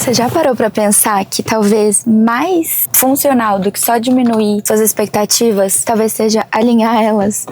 Você já parou pra pensar que talvez mais funcional do que só diminuir suas expectativas, talvez seja alinhar elas?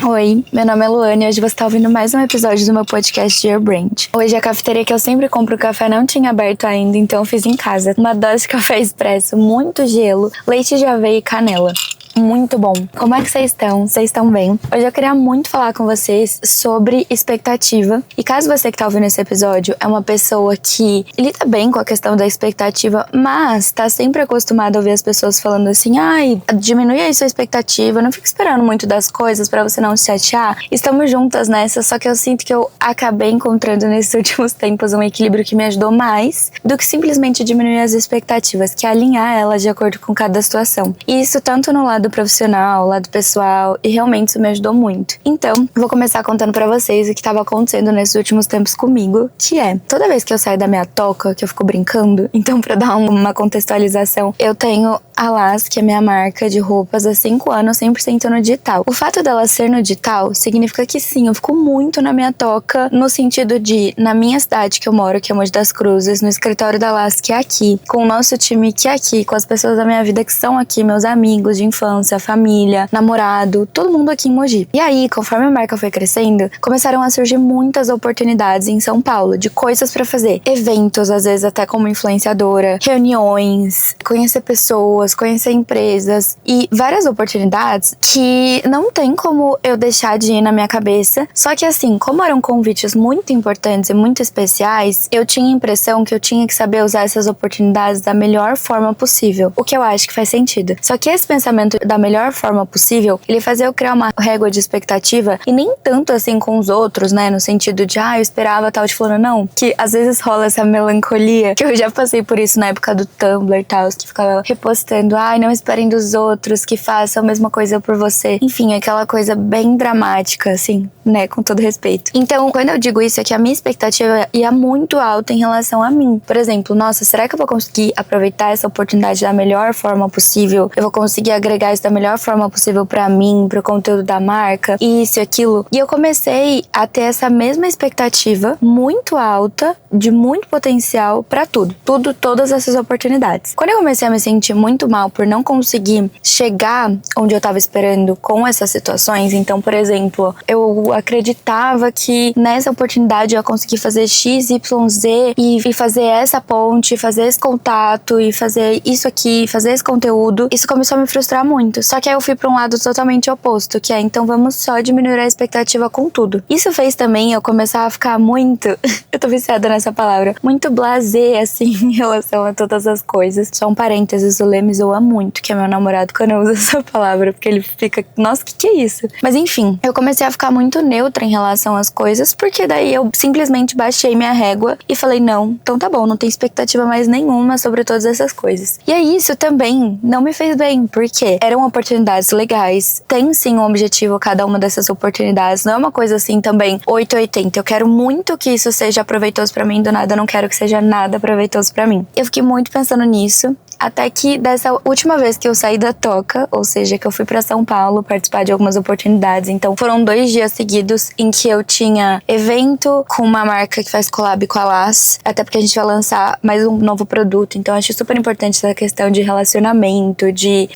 Oi, meu nome é Luane e hoje você tá ouvindo mais um episódio do meu podcast Dear Brand. Hoje a cafeteria que eu sempre compro café não tinha aberto ainda, então eu fiz em casa. Uma dose de café expresso, muito gelo, leite de aveia e canela. Muito bom. Como é que vocês estão? Vocês estão bem? Hoje eu queria muito falar com vocês sobre expectativa. E caso você que tá ouvindo esse episódio é uma pessoa que lida bem com a questão da expectativa, mas tá sempre acostumada a ouvir as pessoas falando assim: ai, diminui aí sua expectativa, não fica esperando muito das coisas pra você não se chatear. Estamos juntas nessa, só que eu sinto que eu acabei encontrando nesses últimos tempos um equilíbrio que me ajudou mais do que simplesmente diminuir as expectativas, que é alinhar elas de acordo com cada situação. E isso tanto no lado profissional, lado pessoal, e realmente isso me ajudou muito. Então, vou começar contando pra vocês o que estava acontecendo nesses últimos tempos comigo, que é, toda vez que eu saio da minha toca, que eu fico brincando, então pra dar uma contextualização, eu tenho a Las, que é minha marca de roupas há 5 anos, 100% no digital. O fato dela ser no digital significa que sim, eu fico muito na minha toca, no sentido de, na minha cidade que eu moro, que é Mogi das Cruzes, no escritório da Las, que é aqui, com o nosso time que é aqui, com as pessoas da minha vida que são aqui, meus amigos de infância, família, namorado, todo mundo aqui em Mogi. E aí, conforme a marca foi crescendo, começaram a surgir muitas oportunidades em São Paulo, de coisas pra fazer. Eventos, às vezes até como influenciadora, reuniões, conhecer pessoas, conhecer empresas e várias oportunidades que não tem como eu deixar de ir na minha cabeça. Só que assim, como eram convites muito importantes e muito especiais, eu tinha a impressão que eu tinha que saber usar essas oportunidades da melhor forma possível, o que eu acho que faz sentido. Só que esse pensamento da melhor forma possível, ele fazia eu criar uma régua de expectativa e nem tanto assim com os outros, né, no sentido de, eu esperava tal de fulano, não, que às vezes rola essa melancolia, que eu já passei por isso na época do Tumblr e tal, que ficava repostando, não esperem dos outros que façam a mesma coisa por você. Enfim, aquela coisa bem dramática, assim, né, com todo respeito. Então, quando eu digo isso, é que a minha expectativa ia muito alta em relação a mim. Por exemplo, nossa, será que eu vou conseguir aproveitar essa oportunidade da melhor forma possível? Eu vou conseguir agregar isso da melhor forma possível pra mim, pro conteúdo da marca, isso e aquilo. E eu comecei a ter essa mesma expectativa muito alta, de muito potencial pra tudo, todas essas oportunidades. Quando eu comecei a me sentir muito mal por não conseguir chegar onde eu tava esperando com essas situações, então, por exemplo, eu acreditava que nessa oportunidade eu ia conseguir fazer X, Y, Z e fazer essa ponte, fazer esse contato e fazer isso aqui, fazer esse conteúdo. Isso começou a me frustrar muito. Só que aí eu fui pra um lado totalmente oposto, que é, então vamos só diminuir a expectativa com tudo. Isso fez também eu começar a ficar muito, eu tô viciada nessa palavra, muito blasé, assim, em relação a todas as coisas. Só um parênteses, o Lê me zoa muito, que é meu namorado, quando eu uso essa palavra, porque ele fica, nossa, que é isso? Mas enfim, eu comecei a ficar muito neutra em relação às coisas, porque daí eu simplesmente baixei minha régua e falei, não, então tá bom, não tem expectativa mais nenhuma sobre todas essas coisas. E aí isso também não me fez bem, porque eram oportunidades legais, tem sim um objetivo cada uma dessas oportunidades, não é uma coisa assim também 880, eu quero muito que isso seja proveitoso pra mim, do nada eu não quero que seja nada proveitoso pra mim. Eu fiquei muito pensando nisso, até que dessa última vez que eu saí da toca, ou seja, que eu fui pra São Paulo participar de algumas oportunidades, então foram 2 dias seguidos em que eu tinha evento com uma marca que faz collab com a Las, até porque a gente vai lançar mais um novo produto, então eu acho super importante essa questão de relacionamento,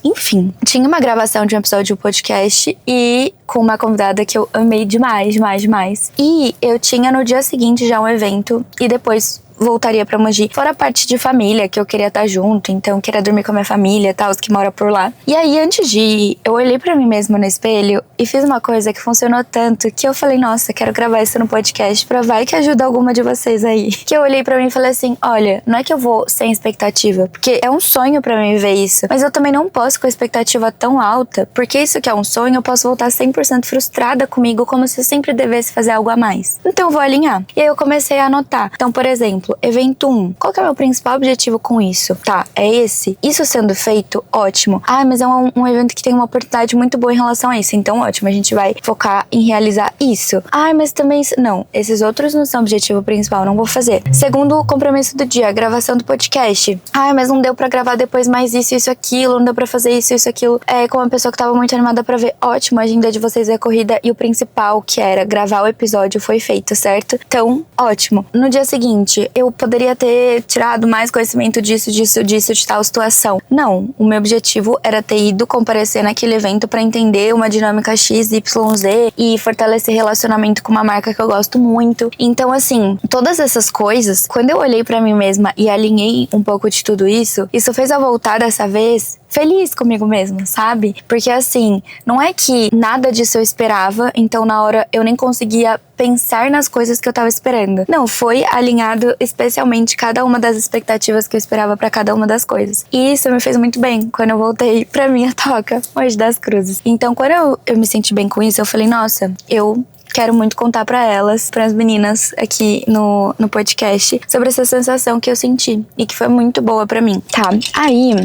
enfim. Tinha uma gravação de um episódio de um podcast e com uma convidada que eu amei demais. E eu tinha no dia seguinte já um evento e depois voltaria pra Mogi. Fora a parte de família, que eu queria estar junto, então eu queria dormir com a minha família, tal, os que moram por lá. E aí, antes de ir, eu olhei pra mim mesma no espelho e fiz uma coisa que funcionou tanto, que eu falei, nossa, quero gravar isso no podcast pra vai que ajuda alguma de vocês aí. Que eu olhei pra mim e falei assim, olha, não é que eu vou sem expectativa, porque é um sonho pra mim ver isso, mas eu também não posso com a expectativa tão alta, porque isso que é um sonho, eu posso voltar 100% frustrada comigo, como se eu sempre devesse fazer algo a mais. Então eu vou alinhar. E aí eu comecei a anotar. Então, por exemplo, exemplo, evento 1. Qual que é o meu principal objetivo com isso? Tá, é esse. Isso sendo feito, ótimo. Mas é um evento que tem uma oportunidade muito boa em relação a isso. Então, ótimo, a gente vai focar em realizar isso. Mas também... Não, esses outros não são o objetivo principal, não vou fazer. Segundo compromisso do dia, a gravação do podcast. Mas não deu pra gravar depois mais isso, aquilo. Não deu pra fazer isso, aquilo. Com uma pessoa que tava muito animada pra ver. Ótimo, a agenda de vocês é corrida e o principal, que era gravar o episódio, foi feito, certo? Então, ótimo. No dia seguinte, eu poderia ter tirado mais conhecimento disso, de tal situação. Não, o meu objetivo era ter ido comparecer naquele evento pra entender uma dinâmica X, Y, Z e fortalecer relacionamento com uma marca que eu gosto muito. Então, assim, todas essas coisas, quando eu olhei pra mim mesma e alinhei um pouco de tudo isso fez eu voltar dessa vez feliz comigo mesma, sabe? Porque assim, não é que nada disso eu esperava, então na hora eu nem conseguia pensar nas coisas que eu tava esperando. Não, foi alinhado especialmente cada uma das expectativas que eu esperava pra cada uma das coisas. E isso me fez muito bem quando eu voltei pra minha toca, Mogi das Cruzes. Então, quando eu me senti bem com isso, eu falei, nossa, eu quero muito contar pra elas, pras meninas aqui no podcast, sobre essa sensação que eu senti e que foi muito boa pra mim. Tá, aí...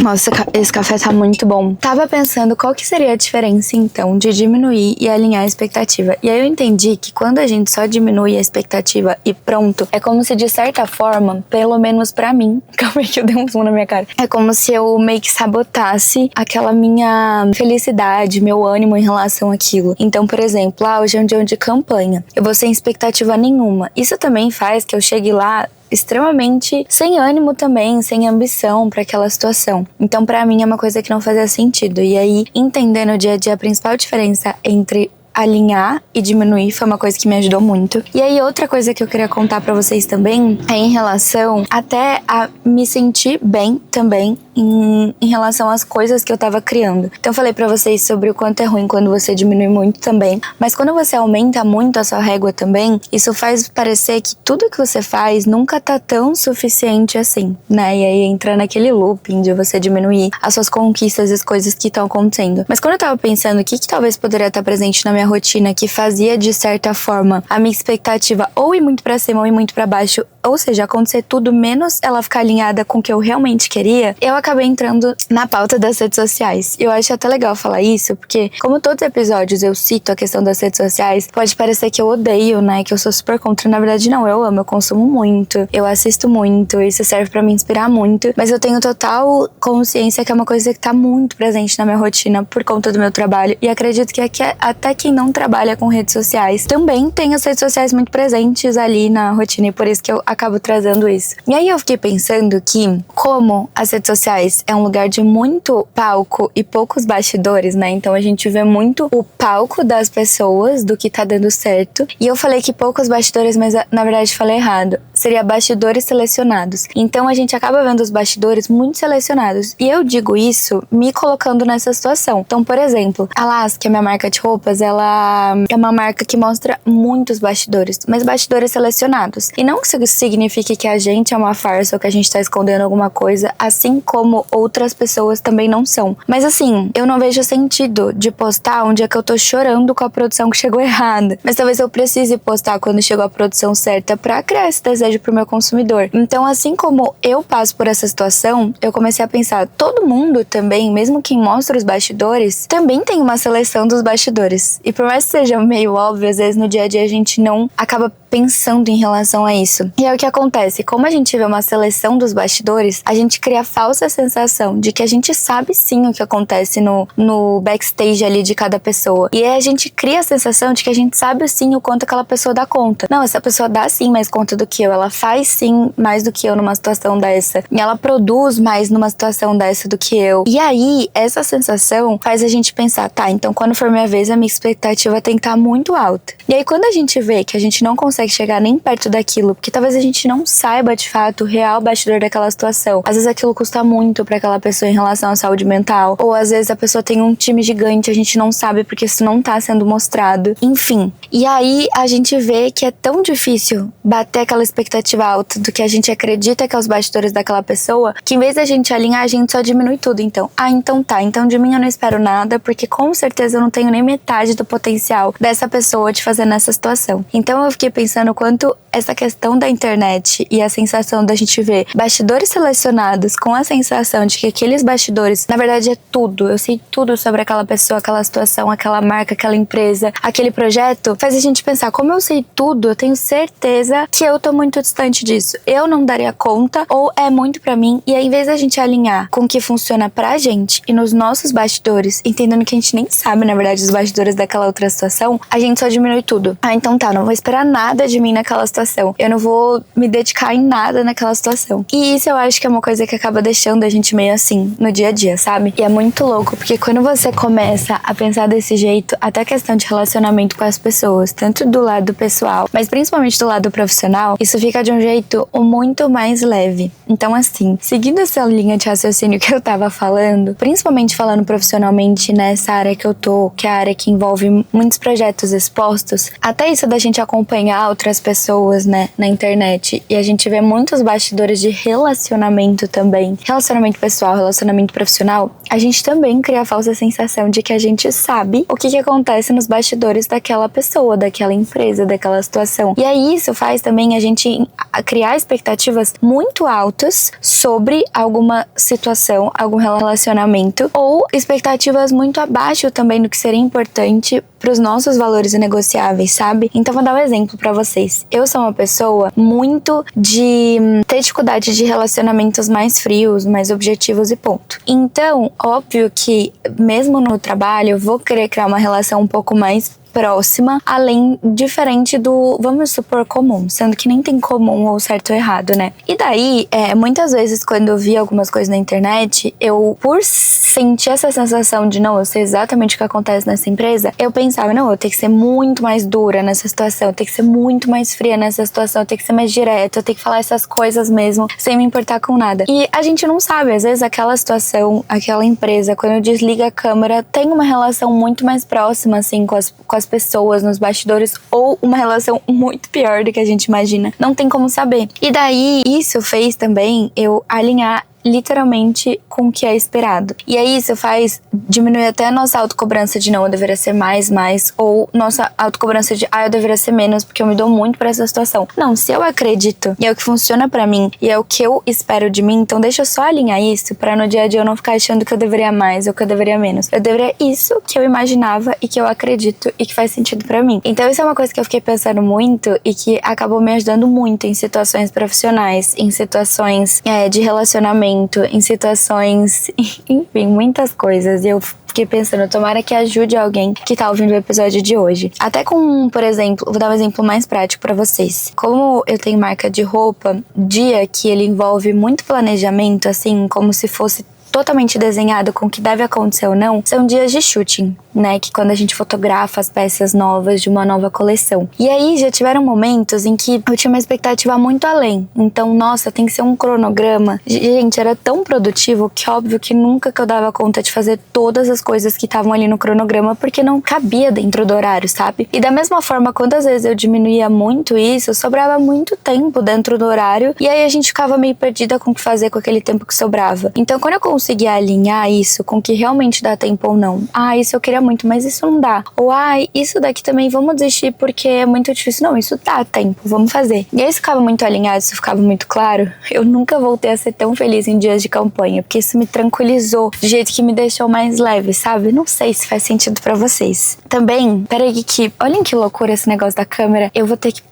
Nossa, esse café tá muito bom. Tava pensando qual que seria a diferença, então, de diminuir e alinhar a expectativa. E aí eu entendi que quando a gente só diminui a expectativa e pronto, é como se, de certa forma, pelo menos pra mim... Calma aí que eu dei um zoom na minha cara. É como se eu meio que sabotasse aquela minha felicidade, meu ânimo em relação àquilo. Então, por exemplo, hoje é um dia de campanha. Eu vou sem expectativa nenhuma. Isso também faz que eu chegue lá extremamente sem ânimo também, sem ambição para aquela situação. Então, pra mim, é uma coisa que não fazia sentido. E aí, entender no dia a dia a principal diferença entre alinhar e diminuir foi uma coisa que me ajudou muito. E aí, outra coisa que eu queria contar pra vocês também é em relação até a me sentir bem também em relação às coisas que eu tava criando. Então, eu falei pra vocês sobre o quanto é ruim quando você diminui muito também, mas quando você aumenta muito a sua régua também, isso faz parecer que tudo que você faz nunca tá tão suficiente assim, né? E aí entra naquele looping de você diminuir as suas conquistas e as coisas que estão acontecendo. Mas quando eu tava pensando o que talvez poderia estar presente na minha rotina que fazia, de certa forma, a minha expectativa ou ir muito pra cima ou ir muito pra baixo, ou seja, acontecer tudo menos ela ficar alinhada com o que eu realmente queria, eu acabei entrando na pauta das redes sociais. Eu acho até legal falar isso, porque como todos os episódios eu cito a questão das redes sociais, pode parecer que eu odeio, né, que eu sou super contra. Na verdade não, eu amo, eu consumo muito, eu assisto muito, isso serve pra me inspirar muito, mas eu tenho total consciência que é uma coisa que tá muito presente na minha rotina por conta do meu trabalho, e acredito que até quem não trabalha com redes sociais também tem as redes sociais muito presentes ali na rotina, e por isso que eu acabo trazendo isso. E aí eu fiquei pensando que, como as redes sociais é um lugar de muito palco e poucos bastidores, né? Então a gente vê muito o palco das pessoas, do que tá dando certo. E eu falei que poucos bastidores, mas na verdade falei errado. Seria bastidores selecionados. Então a gente acaba vendo os bastidores muito selecionados. E eu digo isso me colocando nessa situação. Então, por exemplo, a Las, que é minha marca de roupas, ela é uma marca que mostra muitos bastidores, mas bastidores selecionados. E não que isso signifique que a gente é uma farsa ou que a gente tá escondendo alguma coisa, assim como outras pessoas também não são. Mas assim, eu não vejo sentido de postar um dia que eu tô chorando com a produção que chegou errada. Mas talvez eu precise postar quando chegou a produção certa pra criar esse desejo pro meu consumidor. Então, assim como eu passo por essa situação, eu comecei a pensar, todo mundo também, mesmo quem mostra os bastidores, também tem uma seleção dos bastidores. E por mais que seja meio óbvio, às vezes no dia a dia a gente não acaba pensando em relação a isso. E é o que acontece, como a gente vê uma seleção dos bastidores, a gente cria a falsa sensação de que a gente sabe sim o que acontece no backstage ali de cada pessoa. E aí a gente cria a sensação de que a gente sabe sim o quanto aquela pessoa dá conta. Não, essa pessoa dá sim mais conta do que eu, ela faz sim mais do que eu numa situação dessa. E ela produz mais numa situação dessa do que eu. E aí, essa sensação faz a gente pensar, tá, então quando for minha vez, a minha expectativa tem que estar muito alta. E aí, quando a gente vê que a gente não consegue chegar nem perto daquilo, porque talvez a gente não saiba de fato o real bastidor daquela situação. Às vezes aquilo custa muito pra aquela pessoa em relação à saúde mental, ou às vezes a pessoa tem um time gigante, a gente não sabe porque isso não tá sendo mostrado. Enfim. E aí a gente vê que é tão difícil bater aquela expectativa alta do que a gente acredita que é os bastidores daquela pessoa, que em vez da gente alinhar, a gente só diminui tudo. Então, então tá, então de mim eu não espero nada, porque com certeza eu não tenho nem metade do potencial dessa pessoa de fazer nessa situação. Então eu fiquei pensando pensando quanto essa questão da internet e a sensação da gente ver bastidores relacionados com a sensação de que aqueles bastidores, na verdade, é tudo. Eu sei tudo sobre aquela pessoa, aquela situação, aquela marca, aquela empresa, aquele projeto, faz a gente pensar, como eu sei tudo, eu tenho certeza que eu tô muito distante disso. Eu não daria conta, ou é muito pra mim, e aí, em vez da gente alinhar com o que funciona pra gente e nos nossos bastidores, entendendo que a gente nem sabe, na verdade, os bastidores daquela outra situação, a gente só diminui tudo. Ah, então tá, não vou esperar nada de mim naquela situação. Eu não vou me dedicar em nada naquela situação. E isso eu acho que é uma coisa que acaba deixando a gente meio assim, no dia a dia, sabe? E é muito louco, porque quando você começa a pensar desse jeito, até a questão de relacionamento com as pessoas, tanto do lado pessoal, mas principalmente do lado profissional, isso fica de um jeito muito mais leve. Então, assim, seguindo essa linha de raciocínio que eu tava falando, principalmente falando profissionalmente nessa área que eu tô, que é a área que envolve muitos projetos expostos, até isso da gente acompanhar outras pessoas, né, na internet, e a gente vê muitos bastidores de relacionamento também, relacionamento pessoal, relacionamento profissional, a gente também cria a falsa sensação de que a gente sabe o que acontece nos bastidores daquela pessoa, daquela empresa, daquela situação. E aí isso faz também a gente criar expectativas muito altas sobre alguma situação, algum relacionamento, ou expectativas muito abaixo também do que seria importante para os nossos valores inegociáveis, sabe? Então vou dar um exemplo para vocês. Eu sou uma pessoa muito de ter dificuldade de relacionamentos mais frios, mais objetivos e ponto. Então, óbvio que mesmo no trabalho eu vou querer criar uma relação um pouco mais próxima, além, diferente do, vamos supor, comum, sendo que nem tem comum ou certo ou errado, né? E daí, muitas vezes quando eu vi algumas coisas na internet, eu, por sentir essa sensação de não, eu sei exatamente o que acontece nessa empresa, eu pensava, não, eu tenho que ser muito mais dura nessa situação, eu tenho que ser muito mais fria nessa situação, eu tenho que ser mais direta, eu tenho que falar essas coisas mesmo, sem me importar com nada. E a gente não sabe, às vezes aquela situação, aquela empresa, quando desliga a câmera, tem uma relação muito mais próxima, assim, com as pessoas nos bastidores, ou uma relação muito pior do que a gente imagina. Não tem como saber. E daí, isso fez também eu alinhar literalmente com o que é esperado. E aí isso faz diminuir até a nossa autocobrança de não, eu deveria ser mais, ou nossa autocobrança de eu deveria ser menos, porque eu me dou muito pra essa situação. Não, se eu acredito e é o que funciona pra mim e é o que eu espero de mim, então deixa eu só alinhar isso pra no dia a dia eu não ficar achando que eu deveria mais ou que eu deveria menos. Eu deveria isso que eu imaginava e que eu acredito e que faz sentido pra mim. Então isso é uma coisa que eu fiquei pensando muito e que acabou me ajudando muito em situações profissionais, em situações de relacionamento, em situações, enfim, muitas coisas. E eu fiquei pensando, tomara que ajude alguém que tá ouvindo o episódio de hoje. Até com, por exemplo, vou dar um exemplo mais prático pra vocês. Como eu tenho marca de roupa, dia que ele envolve muito planejamento, assim, como se fosse totalmente desenhado com o que deve acontecer ou não, são dias de shooting, né? Que quando a gente fotografa as peças novas de uma nova coleção. E aí já tiveram momentos em que eu tinha uma expectativa muito além. Então, nossa, tem que ser um cronograma. Gente, era tão produtivo que óbvio que nunca que eu dava conta de fazer todas as coisas que estavam ali no cronograma, porque não cabia dentro do horário, sabe? E da mesma forma, quantas vezes eu diminuía muito isso, sobrava muito tempo dentro do horário, e aí a gente ficava meio perdida com o que fazer com aquele tempo que sobrava. Então, quando eu conseguir alinhar isso com o que realmente dá tempo ou não. Isso eu queria muito, mas isso não dá. Ou, isso daqui também vamos desistir porque é muito difícil. Não, isso dá tempo, vamos fazer. E aí isso ficava muito alinhado, isso ficava muito claro. Eu nunca voltei a ser tão feliz em dias de campanha, porque isso me tranquilizou de jeito que me deixou mais leve, sabe? Não sei se faz sentido pra vocês. Também, peraí que, olhem que loucura esse negócio da câmera. Eu vou ter que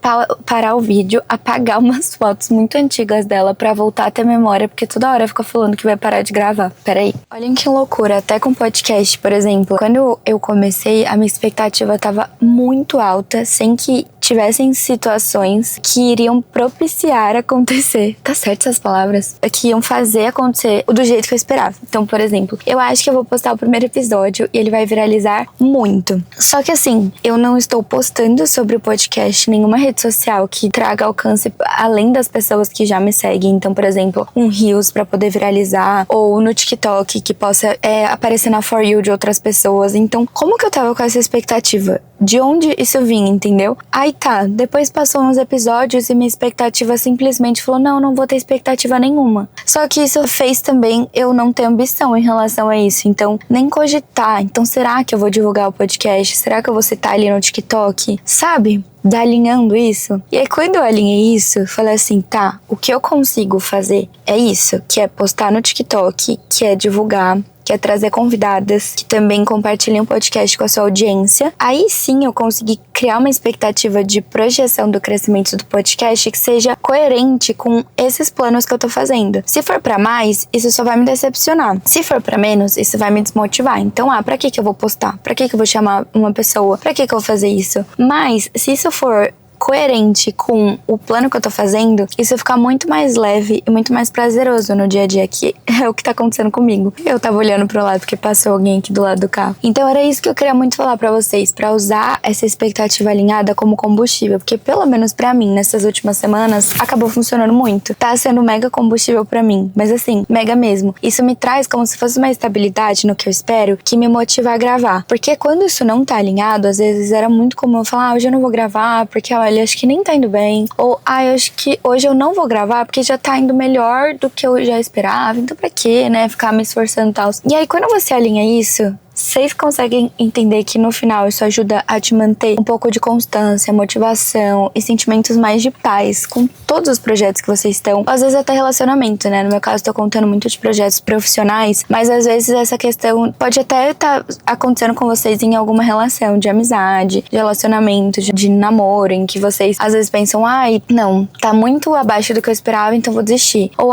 parar o vídeo, apagar umas fotos muito antigas dela pra voltar a ter memória, porque toda hora fica falando que vai parar de gravar. Peraí. Olhem que loucura, até com podcast, por exemplo. Quando eu comecei, a minha expectativa tava muito alta, sem que tivessem situações que iriam propiciar acontecer. Tá certo essas palavras? Que iam fazer acontecer do jeito que eu esperava. Então, por exemplo, eu acho que eu vou postar o primeiro episódio e ele vai viralizar muito. Só que assim, eu não estou postando sobre o podcast em nenhuma rede social que traga alcance além das pessoas que já me seguem. Então, por exemplo, um Reels pra poder viralizar, ou no TikTok que possa aparecer na For You de outras pessoas. Então, como que eu tava com essa expectativa? De onde isso vinha, entendeu? Aí tá, depois passou uns episódios e minha expectativa simplesmente falou, não vou ter expectativa nenhuma. Só que isso fez também eu não ter ambição em relação a isso, então nem cogitar. Então será que eu vou divulgar o podcast? Será que eu vou citar ali no TikTok? Sabe? Alinhando isso. E aí quando eu alinhei isso, eu falei assim, tá, o que eu consigo fazer é isso, que é postar no TikTok, que é divulgar, que é trazer convidadas que também compartilhem o podcast com a sua audiência. Aí sim eu consegui criar uma expectativa de projeção do crescimento do podcast que seja coerente com esses planos que eu tô fazendo. Se for pra mais, isso só vai me decepcionar. Se for pra menos, isso vai me desmotivar. Então, pra que eu vou postar? Pra que eu vou chamar uma pessoa? Pra que eu vou fazer isso? Mas, se isso for coerente com o plano que eu tô fazendo, isso fica muito mais leve e muito mais prazeroso no dia a dia, que é o que tá acontecendo comigo. Eu tava olhando pro lado porque passou alguém aqui do lado do carro. Então era isso que eu queria muito falar pra vocês, pra usar essa expectativa alinhada como combustível, porque pelo menos pra mim, nessas últimas semanas, acabou funcionando muito. Tá sendo mega combustível pra mim, mas assim, mega mesmo. Isso me traz como se fosse uma estabilidade no que eu espero, que me motiva a gravar. Porque quando isso não tá alinhado, às vezes era muito comum eu falar, hoje eu não vou gravar, porque olha, acho que nem tá indo bem. Ou, eu acho que hoje eu não vou gravar porque já tá indo melhor do que eu já esperava. Então pra quê, né? Ficar me esforçando e tal. E aí quando você alinha isso, vocês conseguem entender que no final isso ajuda a te manter um pouco de constância, motivação e sentimentos mais de paz com todos os projetos que vocês estão. Às vezes até relacionamento, né? No meu caso, tô contando muito de projetos profissionais, mas às vezes essa questão pode até estar acontecendo com vocês em alguma relação de amizade, de relacionamento, de namoro, em que vocês às vezes pensam, não, tá muito abaixo do que eu esperava, então vou desistir. Ou,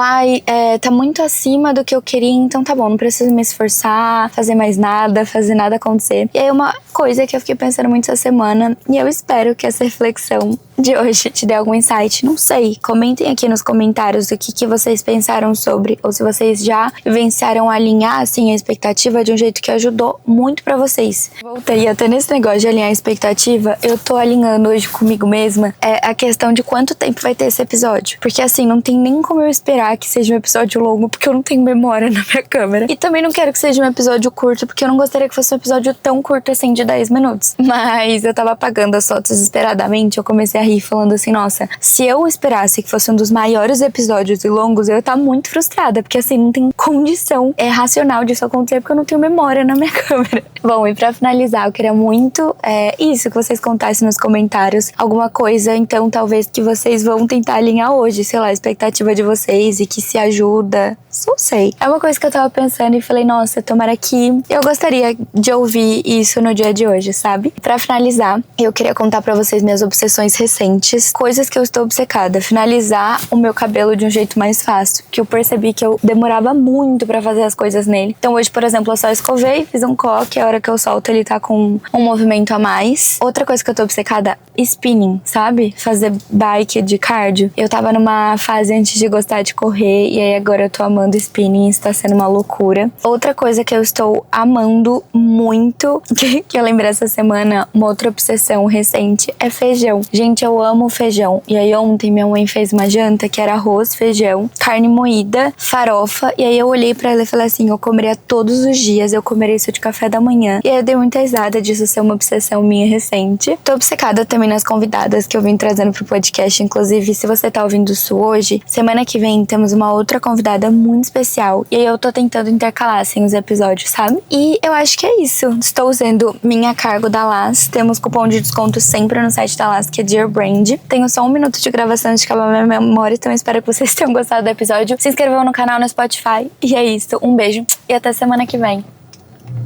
tá muito acima do que eu queria, então tá bom, não preciso me esforçar, fazer mais nada, fazer nada acontecer. E aí uma coisa que eu fiquei pensando muito essa semana, e eu espero que essa reflexão de hoje te dê algum insight, não sei. Comentem aqui nos comentários o que vocês pensaram sobre, ou se vocês já vivenciaram alinhar assim a expectativa de um jeito que ajudou muito pra vocês. Voltei até nesse negócio de alinhar a expectativa, eu tô alinhando hoje comigo mesma a questão de quanto tempo vai ter esse episódio. Porque assim, não tem nem como eu esperar que seja um episódio longo, porque eu não tenho memória na minha câmera. E também não quero que seja um episódio curto, porque eu não gostaria que fosse um episódio tão curto assim, de 10 minutos. Mas eu tava apagando as fotos desesperadamente, eu comecei a rir falando assim, nossa, se eu esperasse que fosse um dos maiores episódios e longos, eu ia estar muito frustrada, porque assim, não tem condição racional disso acontecer, porque eu não tenho memória na minha câmera. Bom, e pra finalizar, eu queria muito isso, que vocês contassem nos comentários alguma coisa, então talvez que vocês vão tentar alinhar hoje, sei lá, a expectativa de vocês e que se ajuda, não sei. É uma coisa que eu tava pensando e falei, nossa, tomara que eu gostaria de ouvir isso no dia de hoje, sabe? Pra finalizar, eu queria contar pra vocês minhas obsessões recentes, coisas que eu estou obcecada. Finalizar o meu cabelo de um jeito mais fácil, que eu percebi que eu demorava muito pra fazer as coisas nele. Então hoje, por exemplo, eu só escovei, fiz um coque, a hora que eu solto ele tá com um movimento a mais. Outra coisa que eu tô obcecada, spinning, sabe? Fazer bike de cardio. Eu tava numa fase antes de gostar de correr, e aí agora eu tô amando spinning, isso tá sendo uma loucura. Outra coisa que eu estou amando muito, que eu lembrei essa semana, uma outra obsessão recente, é feijão. Gente, eu amo feijão. E aí ontem minha mãe fez uma janta que era arroz, feijão, carne moída, farofa, e aí eu olhei pra ela e falei assim, eu comeria todos os dias, eu comeria isso de café da manhã. E aí eu dei muita risada disso ser uma obsessão minha recente. Tô obcecada também nas convidadas que eu vim trazendo pro podcast, inclusive se você tá ouvindo isso hoje, semana que vem temos uma outra convidada muito especial, e aí eu tô tentando intercalar assim os episódios, sabe? E eu acho que é isso. Estou usando minha cargo da LAS, temos cupom de desconto sempre no site da LAS, que é Dear Brand. Tenho só 1 minuto de gravação de acabar minha memória, então espero que vocês tenham gostado do episódio. Se inscrevam no canal no Spotify, e é isso. Um beijo e até semana que vem.